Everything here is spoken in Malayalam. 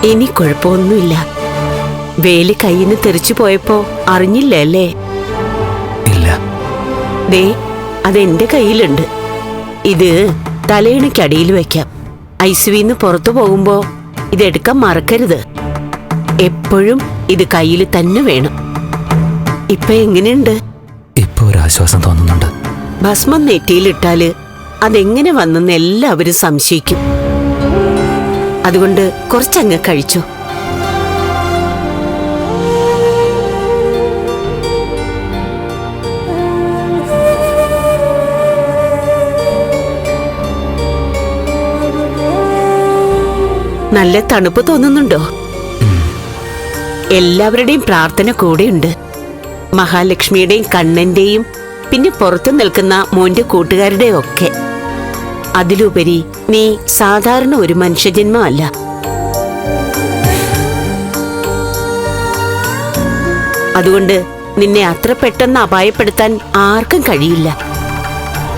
ഇനി കുഴപ്പമൊന്നുമില്ല. വേലി കയ്യിന്ന് തെറിച്ചു പോയപ്പോ അറിഞ്ഞില്ല അല്ലേ? ഇല്ല. ദേ, അതെന്റെ കയ്യിലുണ്ട്. ഇത് തലയിണയ്ക്കടിയിൽ വെക്കാം. ഐസുവിന്ന് പുറത്തു പോകുമ്പോ ഇതെടുക്കാൻ മറക്കരുത്. എപ്പോഴും ഇത് കയ്യിൽ തന്നെ വേണം. ഇപ്പൊ എങ്ങനെയുണ്ട്? ഇപ്പൊ ഒരു ആശ്വാസം തോന്നുന്നുണ്ട്. ഭസ്മം നെറ്റിയിലിട്ടാല് അതെങ്ങനെ വന്നെന്ന് എല്ലാവരും സംശയിക്കും. അതുകൊണ്ട് കുറച്ചങ്ങ് കഴിച്ചു. നല്ല തണുപ്പ് തോന്നുന്നുണ്ടോ? എല്ലാവരുടെയും പ്രാർത്ഥന കൂടെയുണ്ട്. മഹാലക്ഷ്മിയുടെയും കണ്ണന്റെയും പിന്നെ പുറത്തു നിൽക്കുന്ന മോന്റെ കൂട്ടുകാരുടെയും ഒക്കെ. അതിലുപരി നീ സാധാരണ ഒരു മനുഷ്യജന്മമല്ല. അതുകൊണ്ട് നിന്നെ അത്ര പെട്ടെന്ന് അപായപ്പെടുത്താൻ ആർക്കും കഴിയില്ല.